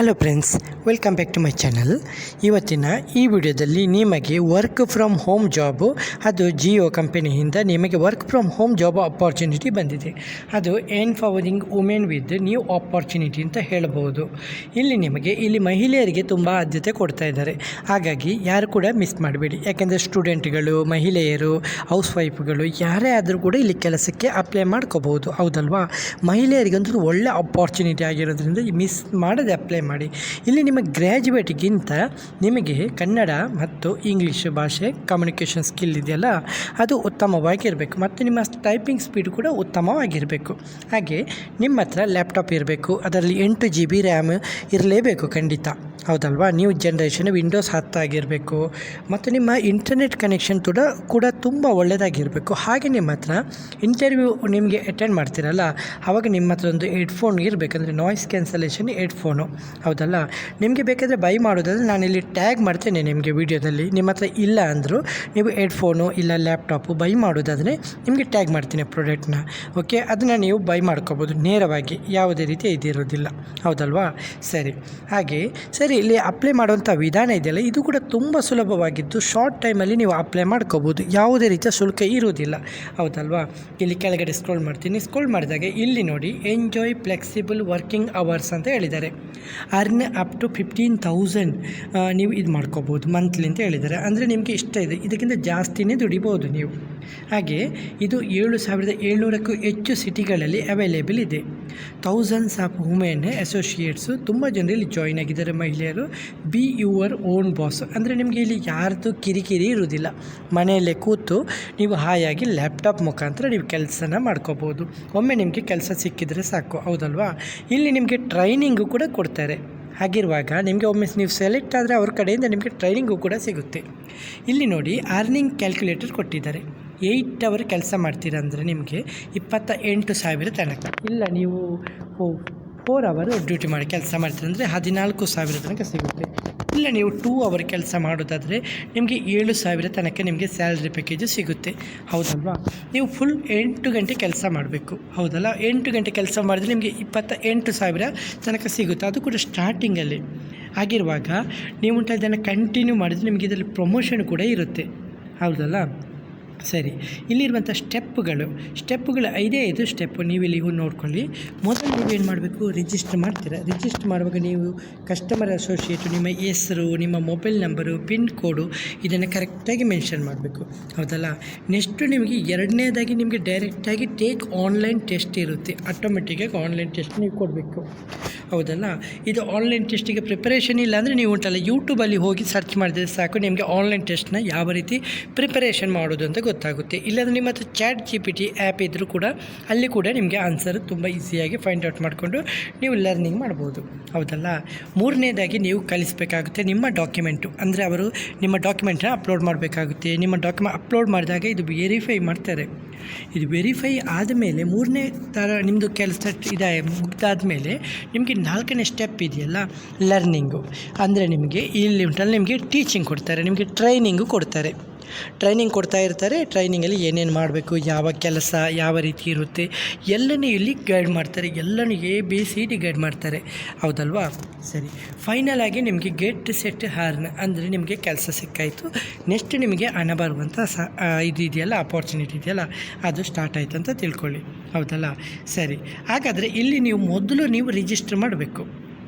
Hello friends, welcome back to my channel. ಇವತ್ತಿನ ಈ ವಿಡಿಯೋದಲ್ಲಿ ನಿಮಗೆ ವರ್ಕ್ ಫ್ರಮ್ ಹೋಮ್ ಜಾಬು, ಅದು ಜಿಯೋ ಕಂಪನಿಯಿಂದ ನಿಮಗೆ work from home job opportunity ಬಂದಿದೆ. ಅದು ಎನ್ಪವರಿಂಗ್ ವುಮೆನ್ ವಿತ್ ನ್ಯೂ ಅಪಾರ್ಚುನಿಟಿ ಅಂತ ಹೇಳಬಹುದು. ಇಲ್ಲಿ ಮಹಿಳೆಯರಿಗೆ ತುಂಬ ಆದ್ಯತೆ ಕೊಡ್ತಾ ಇದ್ದಾರೆ. ಹಾಗಾಗಿ ಯಾರು ಕೂಡ ಮಿಸ್ ಮಾಡಬೇಡಿ. ಯಾಕೆಂದರೆ ಸ್ಟೂಡೆಂಟ್ಗಳು, ಮಹಿಳೆಯರು, ಹೌಸ್ ವೈಫ್ಗಳು ಯಾರೇ ಆದರೂ ಕೂಡ ಇಲ್ಲಿ ಕೆಲಸಕ್ಕೆ ಅಪ್ಲೈ ಮಾಡ್ಕೋಬಹುದು. ಹೌದಲ್ವಾ? ಮಹಿಳೆಯರಿಗಂತೂ ಒಳ್ಳೆ ಅಪಾರ್ಚುನಿಟಿ ಆಗಿರೋದ್ರಿಂದ ಮಿಸ್ ಮಾಡದೆ ಅಪ್ಲೈ ಮಾಡಿ. ಇಲ್ಲಿ ನಿಮ್ಮ ಗ್ರ್ಯಾಜುಯೇಟ್ಗಿಂತ ನಿಮಗೆ ಕನ್ನಡ ಮತ್ತು ಇಂಗ್ಲೀಷ್ ಭಾಷೆ ಕಮ್ಯುನಿಕೇಷನ್ ಸ್ಕಿಲ್ ಇದೆಯಲ್ಲ, ಅದು ಉತ್ತಮವಾಗಿರಬೇಕು ಮತ್ತು ನಿಮ್ಮ ಟೈಪಿಂಗ್ ಸ್ಪೀಡ್ ಕೂಡ ಉತ್ತಮವಾಗಿರಬೇಕು. ಹಾಗೆ ನಿಮ್ಮ ಹತ್ರ ಲ್ಯಾಪ್ಟಾಪ್ ಇರಬೇಕು, ಅದರಲ್ಲಿ 8 GB ರ್ಯಾಮ್ ಇರಲೇಬೇಕು ಖಂಡಿತ. ಹೌದಲ್ವಾ? ನ್ಯೂ ಜನ್ರೇಷನ್ ವಿಂಡೋಸ್ 10 ಆಗಿರಬೇಕು ಮತ್ತು ನಿಮ್ಮ ಇಂಟರ್ನೆಟ್ ಕನೆಕ್ಷನ್ ಕೂಡ ತುಂಬ ಒಳ್ಳೆಯದಾಗಿರಬೇಕು. ಹಾಗೆ ನಿಮ್ಮ ಹತ್ರ ಇಂಟರ್ವ್ಯೂ ನಿಮಗೆ ಅಟೆಂಡ್ ಮಾಡ್ತೀರಲ್ಲ, ಆವಾಗ ನಿಮ್ಮ ಹತ್ರ ಒಂದು ಹೆಡ್ಫೋನ್ ಇರಬೇಕಂದ್ರೆ ನಾಯ್ಸ್ ಕ್ಯಾನ್ಸಲೇಷನ್ ಹೆಡ್ಫೋನು. ಹೌದಲ್ಲ? ನಿಮಗೆ ಬೇಕಾದರೆ ಬೈ ಮಾಡೋದಾದರೆ ನಾನಿಲ್ಲಿ ಟ್ಯಾಗ್ ಮಾಡ್ತೇನೆ ನಿಮಗೆ ವೀಡಿಯೋದಲ್ಲಿ. ನಿಮ್ಮ ಹತ್ರ ಇಲ್ಲ ಅಂದರೂ ನೀವು ಹೆಡ್ಫೋನು ಇಲ್ಲ ಲ್ಯಾಪ್ಟಾಪು ಬೈ ಮಾಡೋದಾದರೆ ನಿಮಗೆ ಟ್ಯಾಗ್ ಮಾಡ್ತೀನಿ ಪ್ರಾಡಕ್ಟ್ನ. ಓಕೆ, ಅದನ್ನು ನೀವು ಬೈ ಮಾಡ್ಕೋಬೋದು ನೇರವಾಗಿ, ಯಾವುದೇ ರೀತಿ ಇದಿರೋದಿಲ್ಲ. ಹೌದಲ್ವಾ? ಸರಿ, ಇಲ್ಲಿ ಅಪ್ಲೈ ಮಾಡುವಂಥ ವಿಧಾನ ಇದೆಯಲ್ಲ, ಇದು ಕೂಡ ತುಂಬ ಸುಲಭವಾಗಿದ್ದು ಶಾರ್ಟ್ ಟೈಮಲ್ಲಿ ನೀವು ಅಪ್ಲೈ ಮಾಡ್ಕೋಬೋದು. ಯಾವುದೇ ರೀತಿಯ ಶುಲ್ಕ ಇರುವುದಿಲ್ಲ. ಹೌದಲ್ವಾ? ಇಲ್ಲಿ ಕೆಳಗಡೆ ಸ್ಕ್ರೋಲ್ ಮಾಡ್ತೀನಿ. ಸ್ಕ್ರೋಲ್ ಮಾಡಿದಾಗ ಇಲ್ಲಿ ನೋಡಿ, ಎಂಜಾಯ್ ಫ್ಲೆಕ್ಸಿಬಲ್ ವರ್ಕಿಂಗ್ ಅವರ್ಸ್ ಅಂತ ಹೇಳಿದ್ದಾರೆ. ಅರ್ನ್ ಅಪ್ ಟು 15,000 ನೀವು ಇದು ಮಾಡ್ಕೋಬೋದು ಮಂತ್ಲಿ ಅಂತ ಹೇಳಿದ್ದಾರೆ. ಅಂದರೆ ನಿಮಗೆ ಇಷ್ಟ ಇದೆ, ಇದಕ್ಕಿಂತ ಜಾಸ್ತಿನೇ ದುಡಿಬೋದು ನೀವು. ಹಾಗೆ ಇದು 7,700ಕ್ಕೂ ಹೆಚ್ಚು ಸಿಟಿಗಳಲ್ಲಿ ಅವೈಲೇಬಲ್ ಇದೆ. ಥೌಸಂಡ್ಸ್ ಆಫ್ ವುಮೆನ್ ಅಸೋಸಿಯೇಟ್ಸು ತುಂಬ ಜನರು ಇಲ್ಲಿ ಜಾಯಿನ್ ಆಗಿದ್ದಾರೆ, ಮಹಿಳೆಯರು. ಬಿ ಯುವರ್ ಓನ್ ಬಾಸ್ ಅಂದರೆ ನಿಮಗೆ ಇಲ್ಲಿ ಯಾರ್ದು ಕಿರಿಕಿರಿ ಇರುವುದಿಲ್ಲ. ಮನೆಯಲ್ಲೇ ಕೂತು ನೀವು ಹಾಯಾಗಿ ಲ್ಯಾಪ್ಟಾಪ್ ಮುಖಾಂತರ ನೀವು ಕೆಲಸನ ಮಾಡ್ಕೋಬೋದು. ಒಮ್ಮೆ ನಿಮಗೆ ಕೆಲಸ ಸಿಕ್ಕಿದರೆ ಸಾಕು. ಹೌದಲ್ವಾ? ಇಲ್ಲಿ ನಿಮಗೆ ಟ್ರೈನಿಂಗು ಕೂಡ ಕೊಡ್ತಾರೆ. ಹಾಗಿರುವಾಗ ನಿಮಗೆ ಒಮ್ಮೆ ನೀವು ಸೆಲೆಕ್ಟ್ ಆದರೆ ಅವ್ರ ಕಡೆಯಿಂದ ನಿಮಗೆ ಟ್ರೈನಿಂಗು ಕೂಡ ಸಿಗುತ್ತೆ. ಇಲ್ಲಿ ನೋಡಿ, ಅರ್ನಿಂಗ್ ಕ್ಯಾಲ್ಕುಲೇಟರ್ ಕೊಟ್ಟಿದ್ದಾರೆ. 8 ಅವರ್ ಕೆಲಸ ಮಾಡ್ತೀರಾ ಅಂದರೆ ನಿಮಗೆ 28,000 ತನಕ. ಇಲ್ಲ ನೀವು 4 ಅವರ್ ಡ್ಯೂಟಿ ಮಾಡಿ ಕೆಲಸ ಮಾಡ್ತೀರ ಅಂದರೆ 14,000 ತನಕ ಸಿಗುತ್ತೆ. ಇಲ್ಲ ನೀವು 2 ಅವರ್ ಕೆಲಸ ಮಾಡೋದಾದರೆ ನಿಮಗೆ 7,000 ತನಕ ನಿಮಗೆ ಸ್ಯಾಲ್ರಿ ಪ್ಯಾಕೇಜು ಸಿಗುತ್ತೆ. ಹೌದಲ್ವಾ? ನೀವು ಫುಲ್ 8 ಗಂಟೆ ಕೆಲಸ ಮಾಡಬೇಕು. ಹೌದಲ್ಲ? 8 ಗಂಟೆ ಕೆಲಸ ಮಾಡಿದ್ರೆ ನಿಮಗೆ 28,000 ತನಕ ಸಿಗುತ್ತೆ, ಅದು ಕೂಡ ಸ್ಟಾರ್ಟಿಂಗಲ್ಲಿ. ಆಗಿರುವಾಗ ನೀವು ಇದನ್ನು ಕಂಟಿನ್ಯೂ ಮಾಡಿದರೆ ನಿಮಗೆ ಇದರಲ್ಲಿ ಪ್ರಮೋಷನ್ ಕೂಡ ಇರುತ್ತೆ. ಹೌದಲ್ಲ? ಸರಿ, ಇಲ್ಲಿರುವಂಥ ಸ್ಟೆಪ್ಪುಗಳು 5 ಸ್ಟೆಪ್ಪು ನೀವು ಇಲ್ಲಿ ನೋಡ್ಕೊಳ್ಳಿ. ಮೊದಲು ನೀವೇನು ಮಾಡಬೇಕು, ರಿಜಿಸ್ಟರ್ ಮಾಡ್ತೀರಾ. ರಿಜಿಸ್ಟರ್ ಮಾಡುವಾಗ ನೀವು ಕಸ್ಟಮರ್ ಅಸೋಸಿಯೇಟು, ನಿಮ್ಮ ಹೆಸರು, ನಿಮ್ಮ ಮೊಬೈಲ್ ನಂಬರು, ಪಿನ್ ಕೋಡು ಇದನ್ನು ಕರೆಕ್ಟಾಗಿ ಮೆನ್ಷನ್ ಮಾಡಬೇಕು. ಹೌದಲ್ಲ? ನೆಕ್ಸ್ಟು ನಿಮಗೆ ಎರಡನೇದಾಗಿ ನಿಮಗೆ ಡೈರೆಕ್ಟಾಗಿ ಟೇಕ್ ಆನ್ಲೈನ್ ಟೆಸ್ಟ್ ಇರುತ್ತೆ. ಆಟೋಮೆಟಿಕ್ಕಾಗಿ ಆನ್ಲೈನ್ ಟೆಸ್ಟ್ ನೀವು ಕೊಡಬೇಕು. ಹೌದಲ್ಲ? ಇದು ಆನ್ಲೈನ್ ಟೆಸ್ಟಿಗೆ ಪ್ರಿಪರೇಷನ್ ಇಲ್ಲ ಅಂದರೆ ನೀವು ಉಂಟಲ್ಲ, ಯೂಟ್ಯೂಬಲ್ಲಿ ಹೋಗಿ ಸರ್ಚ್ ಮಾಡಿದರೆ ಸಾಕು, ನಿಮಗೆ ಆನ್ಲೈನ್ ಟೆಸ್ಟ್ನ ಯಾವ ರೀತಿ ಪ್ರಿಪರೇಷನ್ ಮಾಡೋದು ಅಂತ ಗೊತ್ತಾಗುತ್ತೆ. ಇಲ್ಲಾಂದರೆ ನಿಮ್ಮ ಹತ್ರ ChatGPT ಆ್ಯಪ್ ಇದ್ದರೂ ಕೂಡ ಅಲ್ಲಿ ಕೂಡ ನಿಮಗೆ ಆನ್ಸರ್ ತುಂಬ ಈಸಿಯಾಗಿ ಫೈಂಡ್ ಔಟ್ ಮಾಡಿಕೊಂಡು ನೀವು ಲರ್ನಿಂಗ್ ಮಾಡ್ಬೋದು. ಹೌದಲ್ಲ? ಮೂರನೇದಾಗಿ ನೀವು ಕಲಿಸಬೇಕಾಗುತ್ತೆ ನಿಮ್ಮ ಡಾಕ್ಯುಮೆಂಟು. ಅಂದರೆ ಅವರು ನಿಮ್ಮ ಡಾಕ್ಯುಮೆಂಟ್ನ ಅಪ್ಲೋಡ್ ಮಾಡಬೇಕಾಗುತ್ತೆ. ನಿಮ್ಮ ಡಾಕ್ಯುಮೆಂಟ್ ಅಪ್ಲೋಡ್ ಮಾಡಿದಾಗ ಇದು ವೆರಿಫೈ ಮಾಡ್ತಾರೆ. ಇದು ವೆರಿಫೈ ಆದಮೇಲೆ ಮೂರನೇ ಥರ ನಿಮ್ಮದು ಕೆಲಸ ಮುಗ್ದಾದ ಮೇಲೆ ನಿಮಗೆ 4ನೇ ಸ್ಟೆಪ್ ಇದೆಯಲ್ಲ, ಲರ್ನಿಂಗು. ಅಂದರೆ ನಿಮಗೆ ಇಲ್ಲಿ ಉಂಟಲ್ಲ, ನಿಮಗೆ ಟೀಚಿಂಗ್ ಕೊಡ್ತಾರೆ, ನಿಮಗೆ ಟ್ರೈನಿಂಗು ಕೊಡ್ತಾರೆ. ಟ್ರೈನಿಂಗ್ ಕೊಡ್ತಾ ಇರ್ತಾರೆ. ಟ್ರೈನಿಂಗಲ್ಲಿ ಏನೇನು ಮಾಡಬೇಕು, ಯಾವ ಕೆಲಸ ಯಾವ ರೀತಿ ಇರುತ್ತೆ ಎಲ್ಲನೂ ಇಲ್ಲಿ ಗೈಡ್ ಮಾಡ್ತಾರೆ. ಎಲ್ಲನೂ ABCD ಗೈಡ್ ಮಾಡ್ತಾರೆ. ಹೌದಲ್ವಾ? ಸರಿ, ಫೈನಲ್ ಆಗಿ ನಿಮಗೆ ಗೆಟ್ ಸೆಟ್ ಅರ್ನ್ ಅಂದರೆ ನಿಮಗೆ ಕೆಲಸ ಸಿಕ್ಕಾಯಿತು. ನೆಕ್ಸ್ಟ್ ನಿಮಗೆ ಹಣ ಬರುವಂಥ ಇದು ಇದೆಯಲ್ಲ, ಅಪಾರ್ಚುನಿಟಿ ಇದೆಯಲ್ಲ, ಅದು ಸ್ಟಾರ್ಟ್ ಆಯಿತು ಅಂತ ತಿಳ್ಕೊಳ್ಳಿ. ಹೌದಲ್ಲ? ಸರಿ, ಹಾಗಾದರೆ ಇಲ್ಲಿ ಮೊದಲು ನೀವು ರಿಜಿಸ್ಟರ್ ಮಾಡಬೇಕು.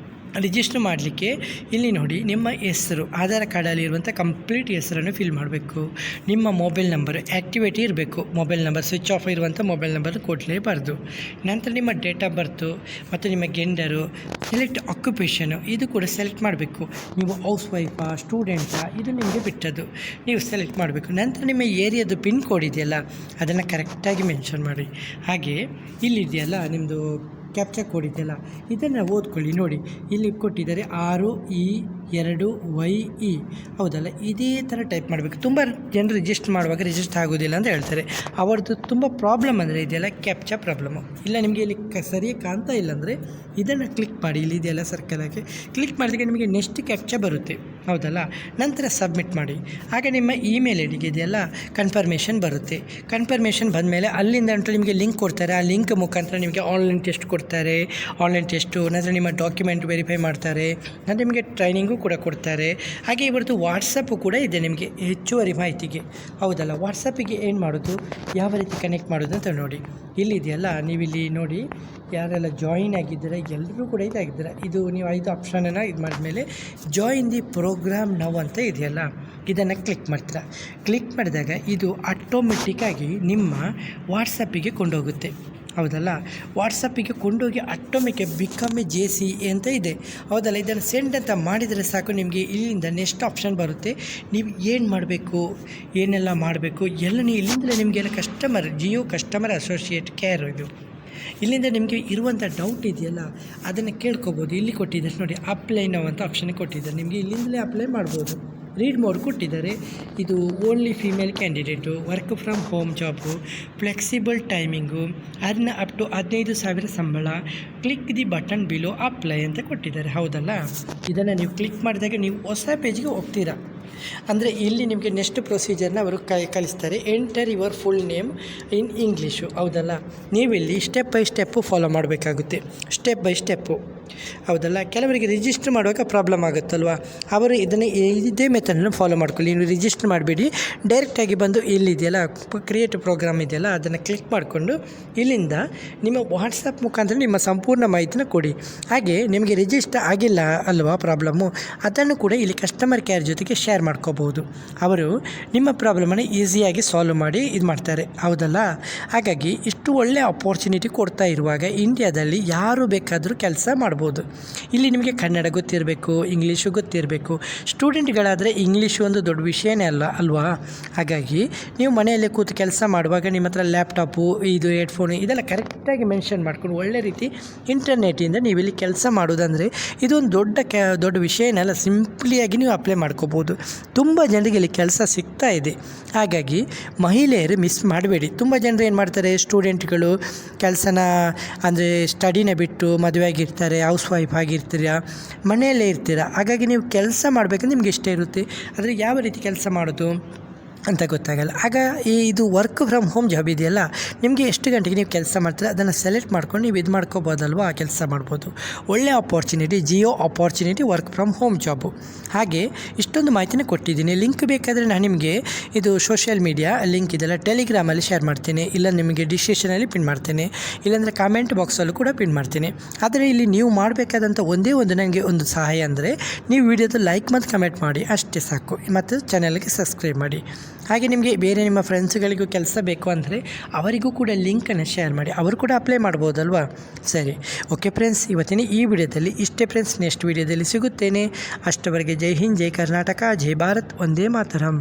ರಿಜಿಸ್ಟರ್ ಮಾಡಲಿಕ್ಕೆ ಇಲ್ಲಿ ನೋಡಿ, ನಿಮ್ಮ ಹೆಸರು, ಆಧಾರ್ ಕಾರ್ಡಲ್ಲಿರುವಂಥ ಕಂಪ್ಲೀಟ್ ಹೆಸರನ್ನು ಫಿಲ್ ಮಾಡಬೇಕು. ನಿಮ್ಮ ಮೊಬೈಲ್ ನಂಬರು ಆ್ಯಕ್ಟಿವೇಟಿ ಇರಬೇಕು. ಮೊಬೈಲ್ ನಂಬರ್ ಸ್ವಿಚ್ ಆಫ್ ಇರುವಂಥ ಮೊಬೈಲ್ ನಂಬರ್ ಕೊಡಲೇಬಾರ್ದು. ನಂತರ ನಿಮ್ಮ ಡೇಟ್ ಆಫ್ ಬರ್ತು ಮತ್ತು ನಿಮ್ಮ ಗೆಂಡರು, ಸೆಲೆಕ್ಟ್ ಆಕ್ಯುಪೇಷನು ಇದು ಕೂಡ ಸೆಲೆಕ್ಟ್ ಮಾಡಬೇಕು. ನೀವು ಹೌಸ್ ವೈಫಾ, ಸ್ಟೂಡೆಂಟಾ, ಇದು ನಿಮಗೆ ಬಿಟ್ಟದ್ದು, ನೀವು ಸೆಲೆಕ್ಟ್ ಮಾಡಬೇಕು. ನಂತರ ನಿಮ್ಮ ಏರಿಯಾದು ಪಿನ್ ಕೋಡ್ ಇದೆಯಲ್ಲ, ಅದನ್ನು ಕರೆಕ್ಟಾಗಿ ಮೆನ್ಷನ್ ಮಾಡಿ. ಹಾಗೆ ಇಲ್ಲಿದೆಯಲ್ಲ ನಿಮ್ಮದು ಕ್ಯಾಪ್ಚಾ ಕೋಡ್ ಇದೆಯಲ್ಲ, ಇದನ್ನು ಓದ್ಕೊಳ್ಳಿ. ನೋಡಿ, ಇಲ್ಲಿ ಕೊಟ್ಟಿದ್ದಾರೆ 6E 2YE ಹೌದಲ್ಲ, ಇದೇ ಥರ ಟೈಪ್ ಮಾಡಬೇಕು. ತುಂಬ ಜನರು ರಿಜಿಸ್ಟರ್ ಮಾಡುವಾಗ ರಿಜಿಸ್ಟರ್ ಆಗೋದಿಲ್ಲ ಅಂತ ಹೇಳ್ತಾರೆ. ಅವ್ರದ್ದು ತುಂಬ ಪ್ರಾಬ್ಲಮ್ ಅಂದರೆ ಇದೆಲ್ಲ ಕ್ಯಾಪ್ಚಾ ಪ್ರಾಬ್ಲಮ್ಮು. ಇಲ್ಲ ನಿಮಗೆ ಇಲ್ಲಿ ಸರಿಯಾಗಿ ಕಾಣ್ತಾ ಇಲ್ಲ ಅಂದರೆ ಇದನ್ನು ಕ್ಲಿಕ್ ಮಾಡಿ, ಇಲ್ಲಿ ಇದೆಲ್ಲ ಸರ್ಕಲ್ ಹಾಕಿ ಕ್ಲಿಕ್ ಮಾಡಿದಾಗ ನಿಮಗೆ ನೆಕ್ಸ್ಟ್ ಕ್ಯಾಪ್ಚಾ ಬರುತ್ತೆ ಹೌದಲ್ಲ. ನಂತರ ಸಬ್ಮಿಟ್ ಮಾಡಿ. ಆಗ ನಿಮ್ಮ ಇಮೇಲ್ ಐ ಡಿಗೆ ಇದೆಯಲ್ಲ ಕನ್ಫರ್ಮೇಷನ್ ಬರುತ್ತೆ. ಕನ್ಫರ್ಮೇಷನ್ ಬಂದಮೇಲೆ ಅಲ್ಲಿಂದ ಅಂತೂ ನಿಮಗೆ ಲಿಂಕ್ ಕೊಡ್ತಾರೆ. ಆ ಲಿಂಕ್ ಮುಖಾಂತರ ನಿಮಗೆ ಆನ್ಲೈನ್ ಟೆಸ್ಟ್ ಕೊಡ್ತಾರೆ. ಆನ್ಲೈನ್ ಟೆಸ್ಟು ನಂತರ ನಿಮ್ಮ ಡಾಕ್ಯುಮೆಂಟ್ ವೆರಿಫೈ ಮಾಡ್ತಾರೆ. ನಂತರ ನಿಮಗೆ ಟ್ರೈನಿಂಗು ಕೂಡ ಕೊಡ್ತಾರೆ. ಹಾಗೆ ಇವತ್ತು ವಾಟ್ಸಪ್ಪು ಕೂಡ ಇದೆ ನಿಮಗೆ ಹೆಚ್ಚುವರಿ ಮಾಹಿತಿಗೆ ಹೌದಲ್ಲ. ವಾಟ್ಸಪ್ಪಿಗೆ ಏನು ಮಾಡೋದು, ಯಾವ ರೀತಿ ಕನೆಕ್ಟ್ ಮಾಡೋದು ಅಂತ ನೋಡಿ. ಇಲ್ಲಿದೆಯಲ್ಲ, ನೀವಿಲ್ಲಿ ನೋಡಿ ಯಾರೆಲ್ಲ ಜಾಯಿನ್ ಆಗಿದ್ದೀರಾ ಎಲ್ಲರೂ ಕೂಡ ಇದಾಗಿದ್ದೀರಾ. ಇದು ನೀವು 5 ಆಪ್ಷನನ್ನು ಇದು ಮಾಡಿದ್ಮೇಲೆ ಜಾಯಿನ್ ದಿ ಪ್ರೋಗ್ರಾಮ್ ನೌ ಅಂತ ಇದೆಯಲ್ಲ, ಇದನ್ನು ಕ್ಲಿಕ್ ಮಾಡ್ತೀರಾ. ಕ್ಲಿಕ್ ಮಾಡಿದಾಗ ಇದು ಆಟೋಮೆಟಿಕ್ಕಾಗಿ ನಿಮ್ಮ ವಾಟ್ಸಪ್ಪಿಗೆ ಕೊಂಡೋಗುತ್ತೆ ಹೌದಲ್ಲ. ವಾಟ್ಸಪ್ಪಿಗೆ ಕೊಂಡೋಗಿ ಆಟೋಮೆಟಿಕ್ ಬಿಕಮ್ ಎ JC ಅಂತ ಇದೆ ಹೌದಲ್ಲ. ಇದನ್ನು ಸೆಂಡ್ ಅಂತ ಮಾಡಿದರೆ ಸಾಕು, ನಿಮಗೆ ಇಲ್ಲಿಂದ ನೆಕ್ಸ್ಟ್ ಆಪ್ಷನ್ ಬರುತ್ತೆ. ನೀವು ಏನು ಮಾಡಬೇಕು, ಏನೆಲ್ಲ ಮಾಡಬೇಕು ಎಲ್ಲ ನೀವು ಇಲ್ಲಿಂದಲೇ ನಿಮಗೆಲ್ಲ customer Jio customer associate care ಇದು. ಇಲ್ಲಿಂದ ನಿಮಗೆ ಇರುವಂಥ ಡೌಟ್ ಇದೆಯಲ್ಲ ಅದನ್ನು ಕೇಳ್ಕೊಬೋದು. ಇಲ್ಲಿ ಕೊಟ್ಟಿದ್ದಾರೆ ನೋಡಿ, ಅಪ್ಲೈ ನೌ ಅಂತ ಆಪ್ಷನ್ ಕೊಟ್ಟಿದ್ದಾರೆ. ನಿಮಗೆ ಇಲ್ಲಿಂದಲೇ ಅಪ್ಲೈ ಮಾಡ್ಬೋದು. ರೀಡ್ ಮೋಡ್ ಕೊಟ್ಟಿದ್ದಾರೆ. ಇದು only female candidate, work from home job, flexible timing, earn up to 15,000 ಸಂಬಳ, click the button below apply ಅಂತ ಕೊಟ್ಟಿದ್ದಾರೆ ಹೌದಲ್ಲ. ಇದನ್ನು ನೀವು ಕ್ಲಿಕ್ ಮಾಡಿದಾಗ ನೀವು ಹೊಸ ಪೇಜಿಗೆ ಹೋಗ್ತೀರಾ. ಅಂದರೆ ಇಲ್ಲಿ ನಿಮಗೆ ನೆಕ್ಸ್ಟ್ ಪ್ರೊಸೀಜರ್ನ ಅವರು ಕಲಿಸ್ತಾರೆ. Enter your full name in English ಹೌದಲ್ಲ. ನೀವಿಲ್ಲಿ ಸ್ಟೆಪ್ ಬೈ ಸ್ಟೆಪ್ಪು ಫಾಲೋ ಮಾಡಬೇಕಾಗುತ್ತೆ, ಸ್ಟೆಪ್ ಬೈ ಸ್ಟೆಪ್ಪು ಹೌದಲ್ಲ. ಕೆಲವರಿಗೆ ರಿಜಿಸ್ಟರ್ ಮಾಡುವಾಗ ಪ್ರಾಬ್ಲಮ್ ಆಗುತ್ತಲ್ವ, ಅವರು ಇದನ್ನು ಇದೇ ಮೆಥಡನ್ನು ಫಾಲೋ ಮಾಡ್ಕೊಳ್ಳಿ. ನೀವು ರಿಜಿಸ್ಟರ್ ಮಾಡಬೇಡಿ, ಡೈರೆಕ್ಟಾಗಿ ಬಂದು ಇಲ್ಲಿದೆಯಲ್ಲ ಕ್ರಿಯೇಟ್ ಪ್ರೋಗ್ರಾಮ್ ಇದೆಯಲ್ಲ ಅದನ್ನು ಕ್ಲಿಕ್ ಮಾಡಿಕೊಂಡು ಇಲ್ಲಿಂದ ನಿಮ್ಮ ವಾಟ್ಸಪ್ ಮುಖಾಂತರ ನಿಮ್ಮ ಸಂಪೂರ್ಣ ಮಾಹಿತಿನ ಕೊಡಿ. ಹಾಗೆ ನಿಮಗೆ ರಿಜಿಸ್ಟರ್ ಆಗಿಲ್ಲ ಅಲ್ವಾ ಪ್ರಾಬ್ಲಮ್ಮು, ಅದನ್ನು ಕೂಡ ಇಲ್ಲಿ ಕಸ್ಟಮರ್ ಕೇರ್ ಜೊತೆಗೆ ಶೇರ್ ಮಾಡ್ಕೋಬೋದು. ಅವರು ನಿಮ್ಮ ಪ್ರಾಬ್ಲಮನ್ನು ಈಸಿಯಾಗಿ ಸಾಲ್ವ್ ಮಾಡಿ ಇದು ಮಾಡ್ತಾರೆ ಹೌದಲ್ಲ. ಹಾಗಾಗಿ ಇಷ್ಟು ಒಳ್ಳೆಯ ಅಪಾರ್ಚುನಿಟಿ ಕೊಡ್ತಾ ಇರುವಾಗ ಇಂಡಿಯಾದಲ್ಲಿ ಯಾರು ಬೇಕಾದರೂ ಕೆಲಸ ಮಾಡ್ಬೋದು. ಇಲ್ಲಿ ನಿಮಗೆ ಕನ್ನಡ ಗೊತ್ತಿರಬೇಕು, ಇಂಗ್ಲೀಷು ಗೊತ್ತಿರಬೇಕು. ಸ್ಟೂಡೆಂಟ್ಗಳಾದರೆ ಇಂಗ್ಲೀಷು ಒಂದು ದೊಡ್ಡ ವಿಷಯನೇ ಅಲ್ವಾ. ಹಾಗಾಗಿ ನೀವು ಮನೆಯಲ್ಲೇ ಕೂತು ಕೆಲಸ ಮಾಡುವಾಗ ನಿಮ್ಮ ಹತ್ರ ಲ್ಯಾಪ್ಟಾಪು, ಇದು ಹೆಡ್ಫೋನು ಇದೆಲ್ಲ ಕರೆಕ್ಟಾಗಿ ಮೆನ್ಷನ್ ಮಾಡ್ಕೊಂಡು ಒಳ್ಳೆ ರೀತಿ ಇಂಟರ್ನೆಟ್ಟಿಂದ ನೀವು ಇಲ್ಲಿ ಕೆಲಸ ಮಾಡೋದಂದರೆ ಇದೊಂದು ದೊಡ್ಡ ವಿಷಯನೆಲ್ಲ ಸಿಂಪ್ಲಿಯಾಗಿ ನೀವು ಅಪ್ಲೈ ಮಾಡ್ಕೋಬೋದು. ತುಂಬ ಜನರಿಗೆ ಇಲ್ಲಿ ಕೆಲಸ ಸಿಗ್ತಾ ಇದೆ. ಹಾಗಾಗಿ ಮಹಿಳೆಯರು ಮಿಸ್ ಮಾಡಬೇಡಿ. ತುಂಬ ಜನರು ಏನು ಮಾಡ್ತಾರೆ, ಸ್ಟೂಡೆಂಟ್ಗಳು ಕೆಲಸನ ಅಂದರೆ ಸ್ಟಡಿನ ಬಿಟ್ಟು ಮದುವೆ ಆಗಿರ್ತಾರೆ, ಹೌಸ್ ವೈಫ್ ಆಗಿರ್ತೀರ, ಮನೆಯಲ್ಲೇ ಇರ್ತೀರ. ಹಾಗಾಗಿ ನೀವು ಕೆಲಸ ಮಾಡಬೇಕಂದ್ರೆ ನಿಮ್ಗೆ ಇಷ್ಟ ಇರುತ್ತೆ, ಆದರೆ ಯಾವ ರೀತಿ ಕೆಲಸ ಮಾಡೋದು ಅಂತ ಗೊತ್ತಾಗಲ್ಲ. ಆಗ ಇದು ವರ್ಕ್ ಫ್ರಮ್ ಹೋಮ್ ಜಾಬ್ ಇದೆಯಲ್ಲ, ನಿಮಗೆ ಎಷ್ಟು ಗಂಟೆಗೆ ನೀವು ಕೆಲಸ ಮಾಡ್ತೀರ ಅದನ್ನು ಸೆಲೆಕ್ಟ್ ಮಾಡ್ಕೊಂಡು ನೀವು ಇದು ಮಾಡ್ಕೋಬೋದಲ್ವ, ಆ ಕೆಲಸ ಮಾಡ್ಬೋದು. ಒಳ್ಳೆಯ opportunity, Jio opportunity work from home job. ಹಾಗೆ ಇಷ್ಟೊಂದು ಮಾಹಿತಿನ ಕೊಟ್ಟಿದ್ದೀನಿ. ಲಿಂಕ್ ಬೇಕಾದರೆ ನಾನು ನಿಮಗೆ ಇದು ಸೋಷಿಯಲ್ ಮೀಡಿಯಾ ಲಿಂಕ್ ಇದೆಲ್ಲ ಟೆಲಿಗ್ರಾಮಲ್ಲಿ ಶೇರ್ ಮಾಡ್ತೀನಿ, ಇಲ್ಲ ನಿಮಗೆ ಡಿಸ್ಕ್ರಿಪ್ಷನಲ್ಲಿ ಪಿನ್ ಮಾಡ್ತೇನೆ, ಇಲ್ಲಾಂದರೆ ಕಾಮೆಂಟ್ ಬಾಕ್ಸಲ್ಲೂ ಕೂಡ ಪಿನ್ ಮಾಡ್ತೀನಿ. ಆದರೆ ಇಲ್ಲಿ ನೀವು ಮಾಡಬೇಕಾದಂಥ ಒಂದೇ ಒಂದು ನನಗೆ ಒಂದು ಸಹಾಯ ಅಂದರೆ ನೀವು ವಿಡಿಯೋದ ಲೈಕ್ ಮತ್ತು ಕಮೆಂಟ್ ಮಾಡಿ, ಅಷ್ಟೇ ಸಾಕು. ಮತ್ತು ಚಾನಲ್ಗೆ ಸಬ್ಸ್ಕ್ರೈಬ್ ಮಾಡಿ. ಹಾಗೆ ನಿಮಗೆ ಬೇರೆ ನಿಮ್ಮ ಫ್ರೆಂಡ್ಸ್ಗಳಿಗೂ ಕೆಲಸ ಬೇಕು ಅಂದರೆ ಅವರಿಗೂ ಕೂಡ ಲಿಂಕನ್ನು ಶೇರ್ ಮಾಡಿ, ಅವರು ಕೂಡ ಅಪ್ಲೈ ಮಾಡ್ಬೋದಲ್ವಾ. ಸರಿ, ಓಕೆ ಫ್ರೆಂಡ್ಸ್, ಇವತ್ತಿನ ಈ ವಿಡಿಯೋದಲ್ಲಿ ಇಷ್ಟೇ ಫ್ರೆಂಡ್ಸ್. ನೆಕ್ಸ್ಟ್ ವಿಡಿಯೋದಲ್ಲಿ ಸಿಗುತ್ತೇನೆ. ಅಷ್ಟವರೆಗೆ ಜೈ ಹಿಂದ್, ಜೈ ಕರ್ನಾಟಕ, ಜೈ ಭಾರತ್, ವಂದೇ ಮಾತರಂ.